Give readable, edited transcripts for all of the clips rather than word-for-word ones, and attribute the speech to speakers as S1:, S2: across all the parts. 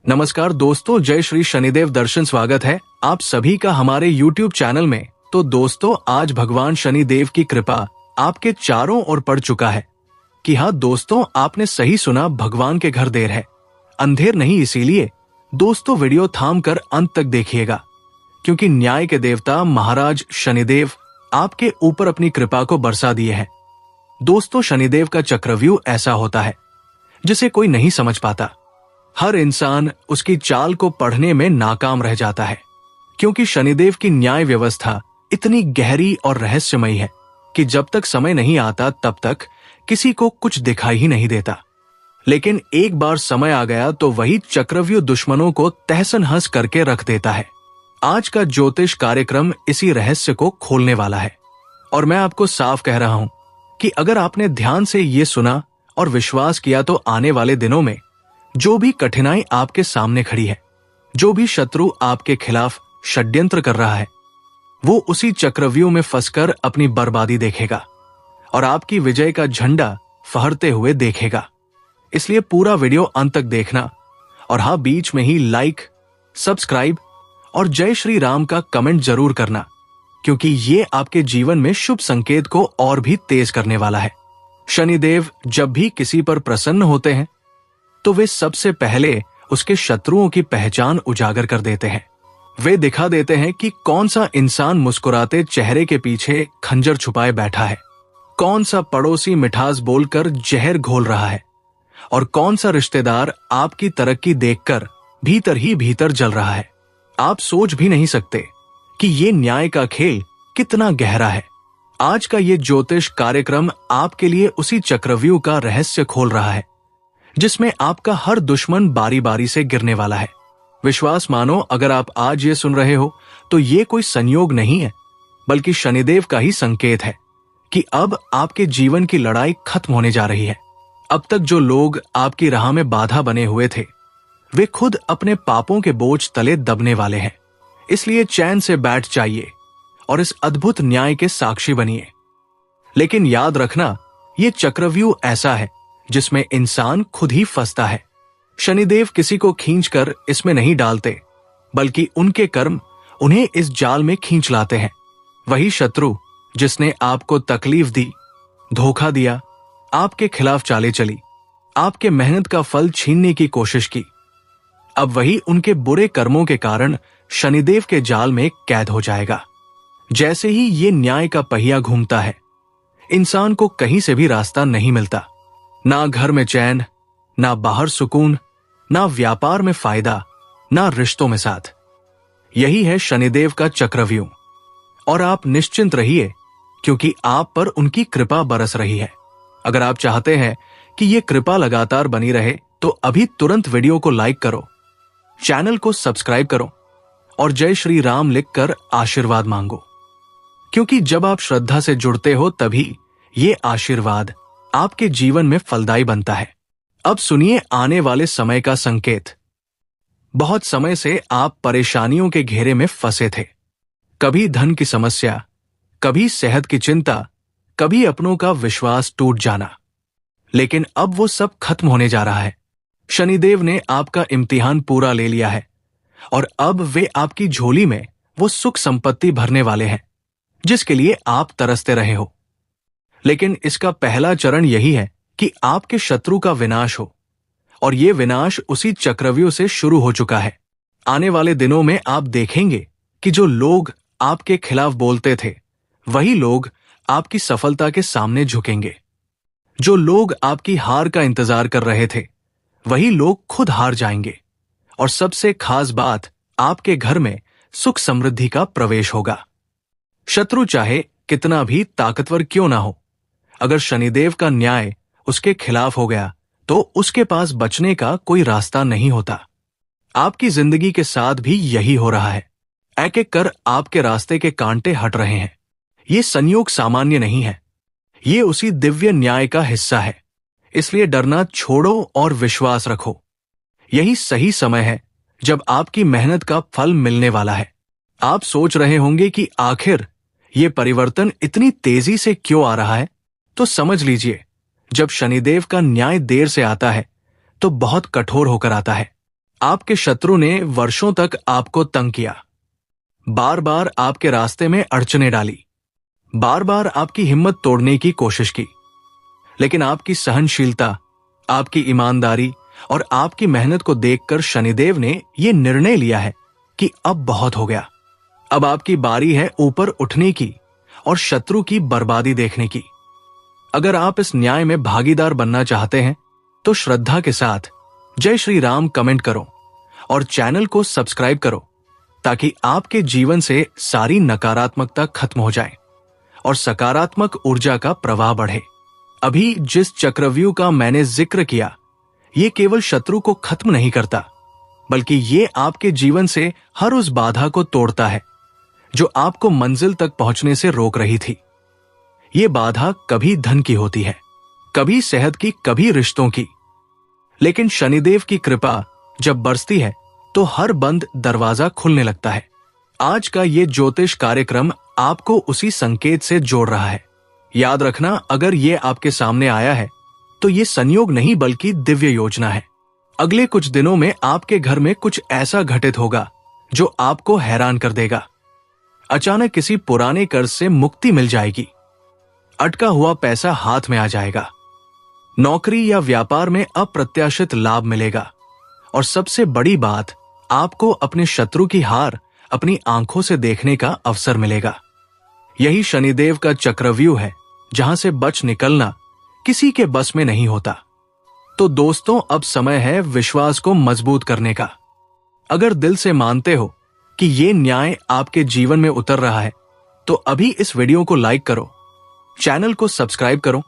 S1: नमस्कार दोस्तों, जय श्री शनिदेव दर्शन। स्वागत है आप सभी का हमारे YouTube चैनल में। तो दोस्तों, आज भगवान शनिदेव की कृपा आपके चारों ओर पड़ चुका है। कि हाँ दोस्तों, आपने सही सुना, भगवान के घर देर है, अंधेर नहीं। इसीलिए दोस्तों वीडियो थाम कर अंत तक देखिएगा, क्योंकि न्याय के देवता महाराज शनिदेव आपके ऊपर अपनी कृपा को बरसा दिए हैं। दोस्तों, शनिदेव का चक्रव्यूह ऐसा होता है जिसे कोई नहीं समझ पाता। हर इंसान उसकी चाल को पढ़ने में नाकाम रह जाता है, क्योंकि शनिदेव की न्याय व्यवस्था इतनी गहरी और रहस्यमयी है कि जब तक समय नहीं आता तब तक किसी को कुछ दिखाई ही नहीं देता। लेकिन एक बार समय आ गया तो वही चक्रव्यूह दुश्मनों को तहस-नहस करके रख देता है। आज का ज्योतिष कार्यक्रम इसी रहस्य को खोलने वाला है। और मैं आपको साफ कह रहा हूं कि अगर आपने ध्यान से ये सुना और विश्वास किया तो आने वाले दिनों में जो भी कठिनाई आपके सामने खड़ी है, जो भी शत्रु आपके खिलाफ षड्यंत्र कर रहा है, वो उसी चक्रव्यूह में फंसकर अपनी बर्बादी देखेगा और आपकी विजय का झंडा फहरते हुए देखेगा। इसलिए पूरा वीडियो अंत तक देखना। और हाँ, बीच में ही लाइक, सब्सक्राइब और जय श्री राम का कमेंट जरूर करना, क्योंकि ये आपके जीवन में शुभ संकेत को और भी तेज करने वाला है। शनिदेव जब भी किसी पर प्रसन्न होते हैं तो वे सबसे पहले उसके शत्रुओं की पहचान उजागर कर देते हैं। वे दिखा देते हैं कि कौन सा इंसान मुस्कुराते चेहरे के पीछे खंजर छुपाए बैठा है, कौन सा पड़ोसी मिठास बोलकर जहर घोल रहा है और कौन सा रिश्तेदार आपकी तरक्की देखकर भीतर ही भीतर जल रहा है। आप सोच भी नहीं सकते कि ये न्याय का खेल कितना गहरा है। आज का ये ज्योतिष कार्यक्रम आपके लिए उसी चक्रव्यूह का रहस्य खोल रहा है जिसमें आपका हर दुश्मन बारी बारी से गिरने वाला है। विश्वास मानो, अगर आप आज ये सुन रहे हो तो ये कोई संयोग नहीं है, बल्कि शनिदेव का ही संकेत है कि अब आपके जीवन की लड़ाई खत्म होने जा रही है। अब तक जो लोग आपकी राह में बाधा बने हुए थे, वे खुद अपने पापों के बोझ तले दबने वाले हैं। इसलिए चैन से बैठ जाइए और इस अद्भुत न्याय के साक्षी बनिए। लेकिन याद रखना, ये चक्रव्यूह ऐसा है जिसमें इंसान खुद ही फंसता है। शनिदेव किसी को खींचकर इसमें नहीं डालते, बल्कि उनके कर्म उन्हें इस जाल में खींच लाते हैं। वही शत्रु जिसने आपको तकलीफ दी, धोखा दिया, आपके खिलाफ चाले चली, आपके मेहनत का फल छीनने की कोशिश की, अब वही उनके बुरे कर्मों के कारण शनिदेव के जाल में कैद हो जाएगा। जैसे ही ये न्याय का पहिया घूमता है, इंसान को कहीं से भी रास्ता नहीं मिलता। ना घर में चैन, ना बाहर सुकून, ना व्यापार में फायदा, ना रिश्तों में साथ। यही है शनिदेव का चक्रव्यूह। और आप निश्चिंत रहिए, क्योंकि आप पर उनकी कृपा बरस रही है। अगर आप चाहते हैं कि ये कृपा लगातार बनी रहे तो अभी तुरंत वीडियो को लाइक करो, चैनल को सब्सक्राइब करो और जय श्री राम लिखकर आशीर्वाद मांगो, क्योंकि जब आप श्रद्धा से जुड़ते हो तभी ये आशीर्वाद आपके जीवन में फलदायी बनता है। अब सुनिए आने वाले समय का संकेत। बहुत समय से आप परेशानियों के घेरे में फंसे थे। कभी धन की समस्या, कभी सेहत की चिंता, कभी अपनों का विश्वास टूट जाना। लेकिन अब वो सब खत्म होने जा रहा है। शनिदेव ने आपका इम्तिहान पूरा ले लिया है और अब वे आपकी झोली में वो सुख संपत्ति भरने वाले हैं जिसके लिए आप तरसते रहे हो। लेकिन इसका पहला चरण यही है कि आपके शत्रु का विनाश हो, और ये विनाश उसी चक्रव्यूह से शुरू हो चुका है। आने वाले दिनों में आप देखेंगे कि जो लोग आपके खिलाफ बोलते थे, वही लोग आपकी सफलता के सामने झुकेंगे। जो लोग आपकी हार का इंतजार कर रहे थे, वही लोग खुद हार जाएंगे। और सबसे खास बात, आपके घर में सुख समृद्धि का प्रवेश होगा। शत्रु चाहे कितना भी ताकतवर क्यों ना हो, अगर शनिदेव का न्याय उसके खिलाफ हो गया तो उसके पास बचने का कोई रास्ता नहीं होता। आपकी जिंदगी के साथ भी यही हो रहा है। एक एक कर आपके रास्ते के कांटे हट रहे हैं। ये संयोग सामान्य नहीं है, ये उसी दिव्य न्याय का हिस्सा है। इसलिए डरना छोड़ो और विश्वास रखो। यही सही समय है जब आपकी मेहनत का फल मिलने वाला है। आप सोच रहे होंगे कि आखिर ये परिवर्तन इतनी तेजी से क्यों आ रहा है, तो समझ लीजिए, जब शनिदेव का न्याय देर से आता है तो बहुत कठोर होकर आता है। आपके शत्रु ने वर्षों तक आपको तंग किया, बार बार आपके रास्ते में अड़चने डाली, बार बार आपकी हिम्मत तोड़ने की कोशिश की। लेकिन आपकी सहनशीलता, आपकी ईमानदारी और आपकी मेहनत को देखकर शनिदेव ने यह निर्णय लिया है कि अब बहुत हो गया। अब आपकी बारी है ऊपर उठने की और शत्रु की बर्बादी देखने की। अगर आप इस न्याय में भागीदार बनना चाहते हैं तो श्रद्धा के साथ जय श्री राम कमेंट करो और चैनल को सब्सक्राइब करो, ताकि आपके जीवन से सारी नकारात्मकता खत्म हो जाए और सकारात्मक ऊर्जा का प्रवाह बढ़े। अभी जिस चक्रव्यूह का मैंने जिक्र किया, ये केवल शत्रु को खत्म नहीं करता, बल्कि ये आपके जीवन से हर उस बाधा को तोड़ता है जो आपको मंजिल तक पहुंचने से रोक रही थी। ये बाधा कभी धन की होती है, कभी सेहत की, कभी रिश्तों की। लेकिन शनिदेव की कृपा जब बरसती है तो हर बंद दरवाजा खुलने लगता है। आज का ये ज्योतिष कार्यक्रम आपको उसी संकेत से जोड़ रहा है। याद रखना, अगर ये आपके सामने आया है तो ये संयोग नहीं बल्कि दिव्य योजना है। अगले कुछ दिनों में आपके घर में कुछ ऐसा घटित होगा जो आपको हैरान कर देगा। अचानक किसी पुराने कर्ज से मुक्ति मिल जाएगी, अटका हुआ पैसा हाथ में आ जाएगा, नौकरी या व्यापार में अप्रत्याशित लाभ मिलेगा और सबसे बड़ी बात, आपको अपने शत्रु की हार अपनी आंखों से देखने का अवसर मिलेगा। यही शनिदेव का चक्रव्यूह है, जहां से बच निकलना किसी के बस में नहीं होता। तो दोस्तों, अब समय है विश्वास को मजबूत करने का। अगर दिल से मानते हो कि ये न्याय आपके जीवन में उतर रहा है, तो अभी इस वीडियो को लाइक करो, चैनल को सब्सक्राइब करो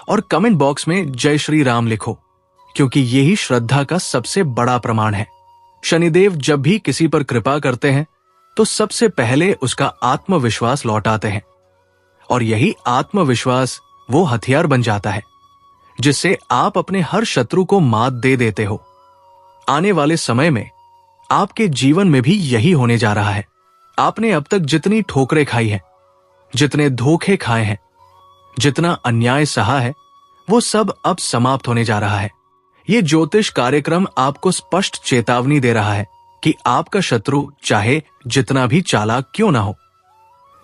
S1: और कमेंट बॉक्स में जय श्री राम लिखो, क्योंकि यही श्रद्धा का सबसे बड़ा प्रमाण है। शनिदेव जब भी किसी पर कृपा करते हैं तो सबसे पहले उसका आत्मविश्वास लौटाते हैं, और यही आत्मविश्वास वो हथियार बन जाता है जिससे आप अपने हर शत्रु को मात दे देते हो। आने वाले समय में आपके जीवन में भी यही होने जा रहा है। आपने अब तक जितनी ठोकरें खाई हैं, जितने धोखे खाए हैं, जितना अन्याय सहा है, वो सब अब समाप्त होने जा रहा है। ये ज्योतिष कार्यक्रम आपको स्पष्ट चेतावनी दे रहा है कि आपका शत्रु चाहे जितना भी चालाक क्यों ना हो,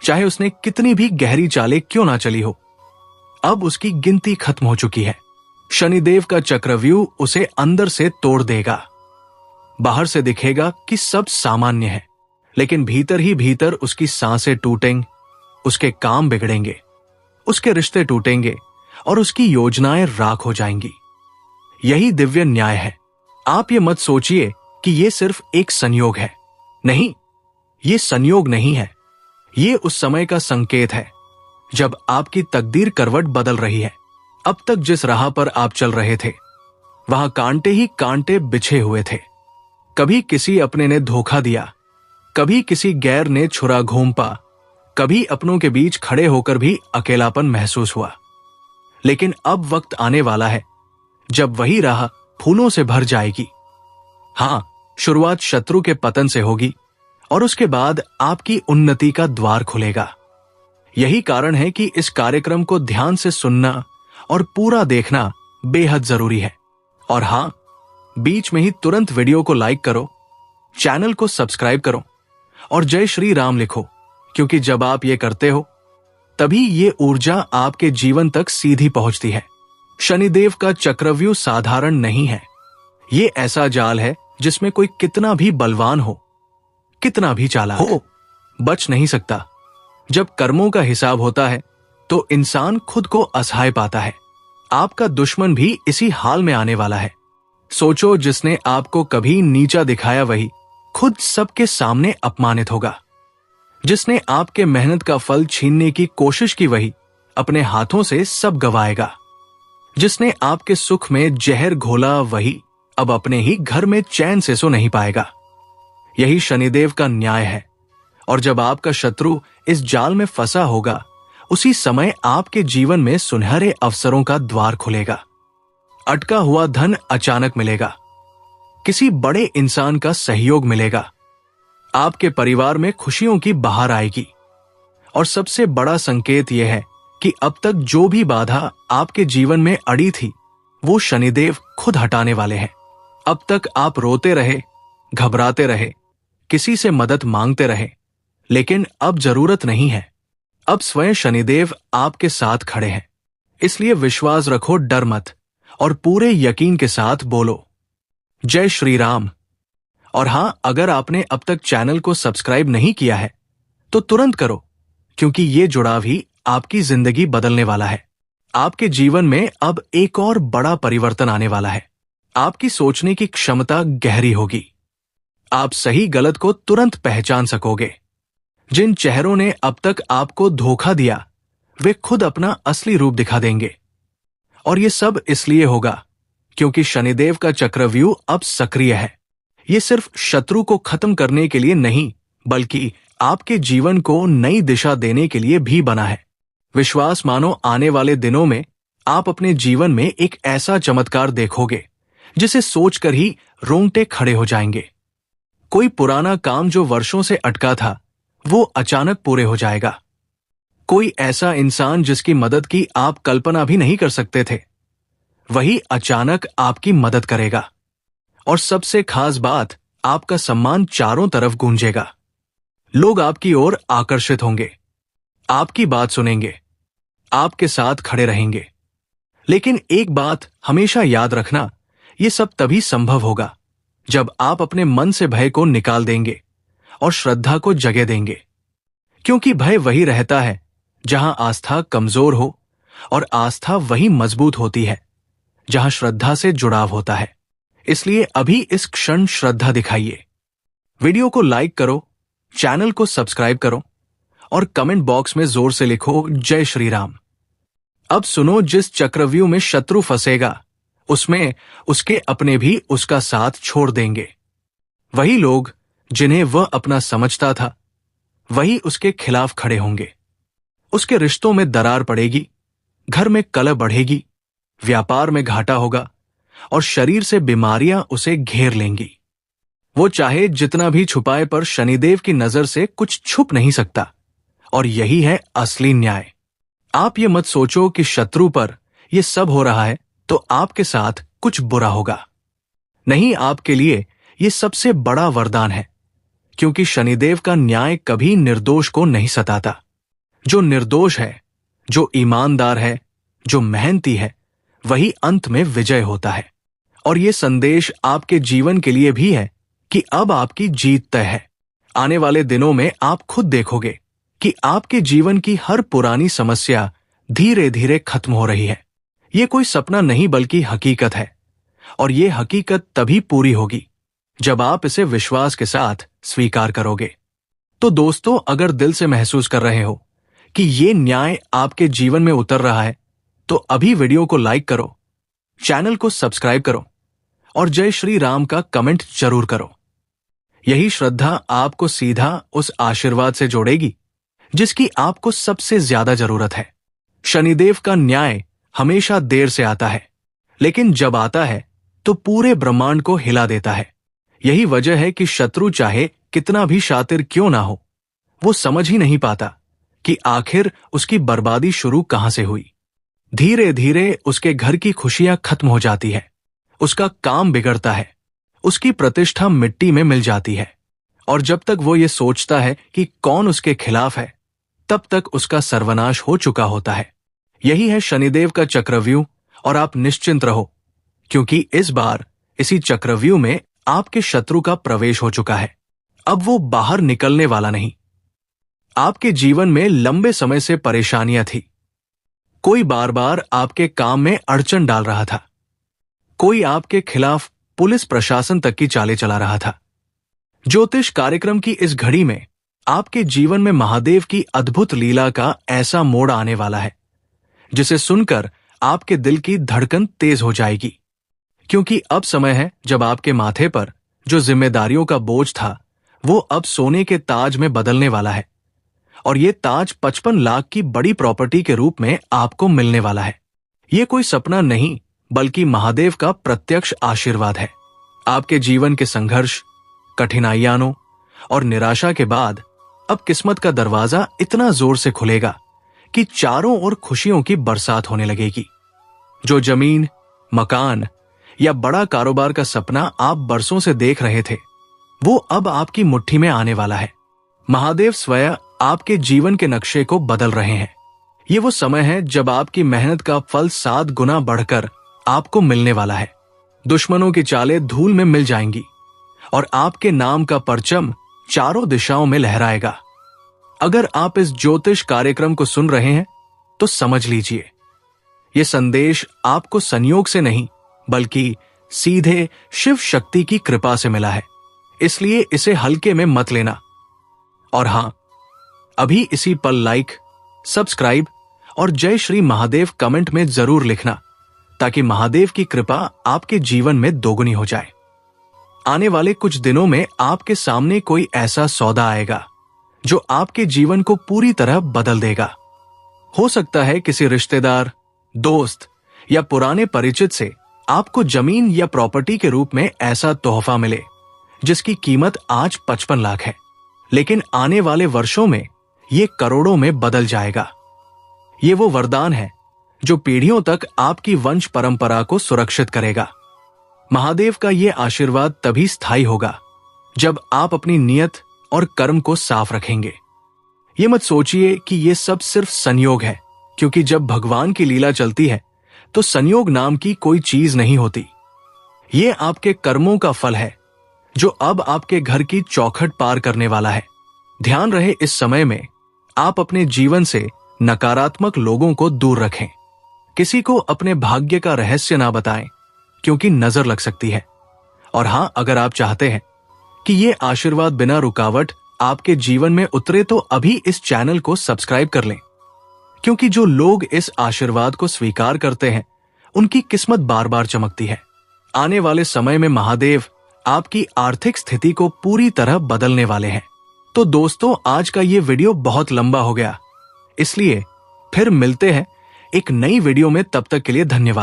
S1: चाहे उसने कितनी भी गहरी चालें क्यों ना चली हो, अब उसकी गिनती खत्म हो चुकी है। शनिदेव का चक्रव्यूह उसे अंदर से तोड़ देगा। बाहर से दिखेगा कि सब सामान्य है, लेकिन भीतर ही भीतर उसकी सांसें टूटेंगी, उसके काम बिगड़ेंगे, उसके रिश्ते टूटेंगे और उसकी योजनाएं राख हो जाएंगी। यही दिव्य न्याय है। आप ये मत सोचिए कि ये सिर्फ एक संयोग है। नहीं, ये संयोग नहीं है। ये उस समय का संकेत है जब आपकी तकदीर करवट बदल रही है। अब तक जिस राह पर आप चल रहे थे, वहां कांटे ही कांटे बिछे हुए थे। कभी किसी अपने ने धोखा दिया, कभी किसी गैर ने छुरा घूंपा, कभी अपनों के बीच खड़े होकर भी अकेलापन महसूस हुआ। लेकिन अब वक्त आने वाला है जब वही राह फूलों से भर जाएगी। हां, शुरुआत शत्रु के पतन से होगी और उसके बाद आपकी उन्नति का द्वार खुलेगा। यही कारण है कि इस कार्यक्रम को ध्यान से सुनना और पूरा देखना बेहद जरूरी है। और हां, बीच में ही तुरंत वीडियो को लाइक करो, चैनल को सब्सक्राइब करो और जय श्री राम लिखो, क्योंकि जब आप ये करते हो तभी ये ऊर्जा आपके जीवन तक सीधी पहुंचती है। शनिदेव का चक्रव्यूह साधारण नहीं है। ये ऐसा जाल है जिसमें कोई कितना भी बलवान हो, कितना भी चालाक हो, बच नहीं सकता। जब कर्मों का हिसाब होता है तो इंसान खुद को असहाय पाता है। आपका दुश्मन भी इसी हाल में आने वाला है। सोचो, जिसने आपको कभी नीचा दिखाया वही खुद सबके सामने अपमानित होगा। जिसने आपके मेहनत का फल छीनने की कोशिश की वही अपने हाथों से सब गवाएगा। जिसने आपके सुख में जहर घोला वही अब अपने ही घर में चैन से सो नहीं पाएगा। यही शनिदेव का न्याय है। और जब आपका शत्रु इस जाल में फंसा होगा, उसी समय आपके जीवन में सुनहरे अवसरों का द्वार खुलेगा। अटका हुआ धन अचानक मिलेगा, किसी बड़े इंसान का सहयोग मिलेगा, आपके परिवार में खुशियों की बहार आएगी। और सबसे बड़ा संकेत यह है कि अब तक जो भी बाधा आपके जीवन में अड़ी थी, वो शनिदेव खुद हटाने वाले हैं। अब तक आप रोते रहे, घबराते रहे, किसी से मदद मांगते रहे, लेकिन अब जरूरत नहीं है। अब स्वयं शनिदेव आपके साथ खड़े हैं। इसलिए विश्वास रखो, डर मत, और पूरे यकीन के साथ बोलो जय श्री राम। और हां, अगर आपने अब तक चैनल को सब्सक्राइब नहीं किया है तो तुरंत करो, क्योंकि ये जुड़ाव ही आपकी जिंदगी बदलने वाला है। आपके जीवन में अब एक और बड़ा परिवर्तन आने वाला है। आपकी सोचने की क्षमता गहरी होगी। आप सही गलत को तुरंत पहचान सकोगे। जिन चेहरों ने अब तक आपको धोखा दिया, वे खुद अपना असली रूप दिखा देंगे। और ये सब इसलिए होगा क्योंकि शनिदेव का चक्रव्यूह अब सक्रिय है। ये सिर्फ शत्रु को खत्म करने के लिए नहीं, बल्कि आपके जीवन को नई दिशा देने के लिए भी बना है। विश्वास मानो, आने वाले दिनों में आप अपने जीवन में एक ऐसा चमत्कार देखोगे जिसे सोचकर ही रोंगटे खड़े हो जाएंगे। कोई पुराना काम जो वर्षों से अटका था, वो अचानक पूरे हो जाएगा। कोई ऐसा इंसान जिसकी मदद की आप कल्पना भी नहीं कर सकते थे, वही अचानक आपकी मदद करेगा। और सबसे खास बात, आपका सम्मान चारों तरफ गूंजेगा। लोग आपकी ओर आकर्षित होंगे, आपकी बात सुनेंगे, आपके साथ खड़े रहेंगे। लेकिन एक बात हमेशा याद रखना, ये सब तभी संभव होगा जब आप अपने मन से भय को निकाल देंगे और श्रद्धा को जगह देंगे। क्योंकि भय वही रहता है जहां आस्था कमजोर हो, और आस्था वही मजबूत होती है जहां श्रद्धा से जुड़ाव होता है। इसलिए अभी इस क्षण श्रद्धा दिखाइए। वीडियो को लाइक करो, चैनल को सब्सक्राइब करो और कमेंट बॉक्स में जोर से लिखो जय श्री राम। अब सुनो, जिस चक्रव्यूह में शत्रु फंसेगा, उसमें उसके अपने भी उसका साथ छोड़ देंगे। वही लोग जिन्हें वह अपना समझता था, वही उसके खिलाफ खड़े होंगे। उसके रिश्तों में दरार पड़ेगी, घर में कलह बढ़ेगी, व्यापार में घाटा होगा और शरीर से बीमारियां उसे घेर लेंगी। वो चाहे जितना भी छुपाए, पर शनिदेव की नजर से कुछ छुप नहीं सकता। और यही है असली न्याय। आप ये मत सोचो कि शत्रु पर यह सब हो रहा है तो आपके साथ कुछ बुरा होगा। नहीं, आपके लिए यह सबसे बड़ा वरदान है, क्योंकि शनिदेव का न्याय कभी निर्दोष को नहीं सताता। जो निर्दोष है, जो ईमानदार है, जो मेहनती है, वही अंत में विजय होता है। और ये संदेश आपके जीवन के लिए भी है कि अब आपकी जीत तय है। आने वाले दिनों में आप खुद देखोगे कि आपके जीवन की हर पुरानी समस्या धीरे धीरे खत्म हो रही है। ये कोई सपना नहीं, बल्कि हकीकत है। और ये हकीकत तभी पूरी होगी जब आप इसे विश्वास के साथ स्वीकार करोगे। तो दोस्तों, अगर दिल से महसूस कर रहे हो कि ये न्याय आपके जीवन में उतर रहा है, तो अभी वीडियो को लाइक करो, चैनल को सब्सक्राइब करो और जय श्री राम का कमेंट जरूर करो। यही श्रद्धा आपको सीधा उस आशीर्वाद से जोड़ेगी जिसकी आपको सबसे ज्यादा जरूरत है। शनिदेव का न्याय हमेशा देर से आता है, लेकिन जब आता है तो पूरे ब्रह्मांड को हिला देता है। यही वजह है कि शत्रु चाहे कितना भी शातिर क्यों ना हो, वो समझ ही नहीं पाता कि आखिर उसकी बर्बादी शुरू कहां से हुई। धीरे धीरे उसके घर की खुशियां खत्म हो जाती है, उसका काम बिगड़ता है, उसकी प्रतिष्ठा मिट्टी में मिल जाती है। और जब तक वो ये सोचता है कि कौन उसके खिलाफ है, तब तक उसका सर्वनाश हो चुका होता है। यही है शनिदेव का चक्रव्यूह। और आप निश्चिंत रहो, क्योंकि इस बार इसी चक्रव्यूह में आपके शत्रु का प्रवेश हो चुका है। अब वो बाहर निकलने वाला नहीं। आपके जीवन में लंबे समय से परेशानियां थी। कोई बार बार आपके काम में अड़चन डाल रहा था, कोई आपके खिलाफ पुलिस प्रशासन तक की चालें चला रहा था। ज्योतिष कार्यक्रम की इस घड़ी में आपके जीवन में महादेव की अद्भुत लीला का ऐसा मोड़ आने वाला है जिसे सुनकर आपके दिल की धड़कन तेज हो जाएगी। क्योंकि अब समय है जब आपके माथे पर जो जिम्मेदारियों का बोझ था, वो अब सोने के ताज में बदलने वाला है। और ये ताज 55 लाख की बड़ी प्रॉपर्टी के रूप में आपको मिलने वाला है। ये कोई सपना नहीं, बल्कि महादेव का प्रत्यक्ष आशीर्वाद है। आपके जीवन के संघर्ष, कठिनाइयों और निराशा के बाद अब किस्मत का दरवाजा इतना जोर से खुलेगा कि चारों ओर खुशियों की बरसात होने लगेगी। जो जमीन, मकान या बड़ा कारोबार का सपना आप बरसों से देख रहे थे, वो अब आपकी मुट्ठी में आने वाला है। महादेव स्वयं आपके जीवन के नक्शे को बदल रहे हैं। ये वो समय है जब आपकी मेहनत का फल 7 गुना बढ़कर आपको मिलने वाला है। दुश्मनों की चालें धूल में मिल जाएंगी और आपके नाम का परचम चारों दिशाओं में लहराएगा। अगर आप इस ज्योतिष कार्यक्रम को सुन रहे हैं तो समझ लीजिए, यह संदेश आपको संयोग से नहीं बल्कि सीधे शिव शक्ति की कृपा से मिला है, इसलिए इसे हल्के में मत लेना। और हां, अभी इसी पल लाइक, सब्सक्राइब और जय श्री महादेव कमेंट में जरूर लिखना, ताकि महादेव की कृपा आपके जीवन में दोगुनी हो जाए। आने वाले कुछ दिनों में आपके सामने कोई ऐसा सौदा आएगा जो आपके जीवन को पूरी तरह बदल देगा। हो सकता है किसी रिश्तेदार, दोस्त या पुराने परिचित से आपको जमीन या प्रॉपर्टी के रूप में ऐसा तोहफा मिले जिसकी कीमत आज 55 लाख है, लेकिन आने वाले वर्षों में यह करोड़ों में बदल जाएगा। ये वो वरदान है जो पीढ़ियों तक आपकी वंश परंपरा को सुरक्षित करेगा। महादेव का ये आशीर्वाद तभी स्थायी होगा जब आप अपनी नियत और कर्म को साफ रखेंगे। ये मत सोचिए कि ये सब सिर्फ संयोग है, क्योंकि जब भगवान की लीला चलती है तो संयोग नाम की कोई चीज नहीं होती। ये आपके कर्मों का फल है जो अब आपके घर की चौखट पार करने वाला है। ध्यान रहे, इस समय में आप अपने जीवन से नकारात्मक लोगों को दूर रखें। किसी को अपने भाग्य का रहस्य ना बताएं, क्योंकि नजर लग सकती है। और हां, अगर आप चाहते हैं कि ये आशीर्वाद बिना रुकावट आपके जीवन में उतरे तो अभी इस चैनल को सब्सक्राइब कर लें, क्योंकि जो लोग इस आशीर्वाद को स्वीकार करते हैं उनकी किस्मत बार बार चमकती है। आने वाले समय में महादेव आपकी आर्थिक स्थिति को पूरी तरह बदलने वाले हैं। तो दोस्तों, आज का ये वीडियो बहुत लंबा हो गया, इसलिए फिर मिलते हैं एक नई वीडियो में। तब तक के लिए धन्यवाद।